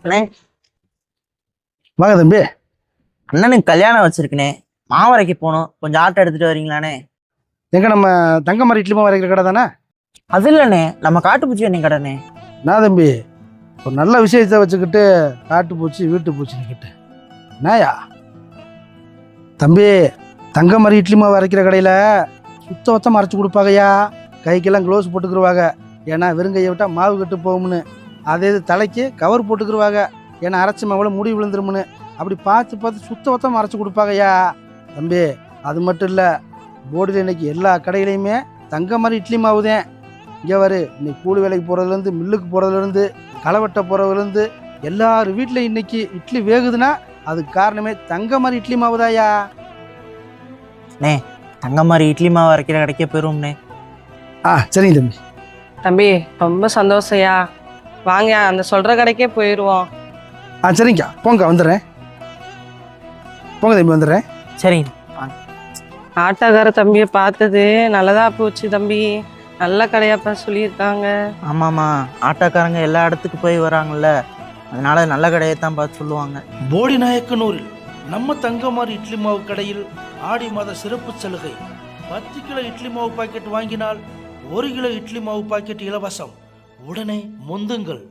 அண்ணே, வாங்க தம்பி. அண்ணனுக்கு கல்யாணம் வச்சிருக்கனே, மாவரைக்கு போகணும். கொஞ்சம் ஆட்டோ எடுத்துட்டு வரீங்களாண்ணே? எங்க நம்ம தங்கமரி இட்லி மாவு வரைக்கிற கடை தானே? அது இல்லைண்ணே, நம்ம காட்டுப்பூச்சி அண்ணே கடைண்ணே. நான் தம்பி ஒரு நல்ல விஷயத்தை வச்சுக்கிட்டு காட்டு பூச்சி வீட்டு பூச்சிக்கிட்டு நாயா தம்பி, தங்கமரி இட்லி மாவு அரைக்கிற கடையில் சுத்தம் அரைச்சி கொடுப்பாங்கய்யா. கைக்கெல்லாம் க்ளோஸ் போட்டுக்கிருவாங்க, ஏன்னா வெறுங்கையை விட்டால் மாவு கெட்டு போகும்னு. அதே இது தலைக்கு கவர் போட்டுக்கிருவாங்க, ஏன்னா அரைச்சி மாவுல முடி விழுந்துருமுன்னு. அப்படி பார்த்து சுத்தம் அரைச்சி கொடுப்பாங்கய்யா தம்பி. அது மட்டும் இல்லை, போர்டில் இன்னைக்கு எல்லா கடையிலையுமே தங்கமரி இட்லி மாவு தான். இங்கே வரு, இன்னைக்கு கூலி வேலைக்கு போகிறதுலேருந்து மில்லுக்கு போகிறதுலேருந்து களவெட்ட போகிறதுலேருந்து எல்லார் வீட்டிலையும் இன்னைக்கு இட்லி வேகுதுன்னா அதுக்கு காரணமே தங்கமரி இட்லி மாவு தான்யா. அண்ணே, தங்கமாரி இட்லி மாவு அரைக்கிற கடைக்கே போயிருவோம்ண்ணே. சரிங்க தம்பி. தம்பி ரொம்ப சந்தோஷம்யா. வாங்க அந்த சொல்ற கடைக்கே போயிடுவோம். சரிங்கக்கா, போங்கக்கா, வந்துடுறேன். போங்க தம்பி, வந்துடுறேன். சரிங்க. ஆட்டோக்கார தம்பியை பார்த்தது நல்லதா போச்சு தம்பி. நல்ல கடையாப்பா சொல்லியிருக்காங்க. ஆமாம்மா, ஆட்டோக்காரங்க எல்லா இடத்துக்கு போய் வராங்கல்ல, அதனால நல்ல கடையை தான் பார்த்து சொல்லுவாங்க. போடி நாயக்கனூரில் நம்ம தங்கமாரி இட்லி மாவு கடையில் ஆடி மாத சிறப்பு சலுகை. 10 கிலோ இட்லி மாவு பாக்கெட் வாங்கினால் 1 கிலோ இட்லி மாவு பாக்கெட் இலவசம். உடனே முந்துங்கள்.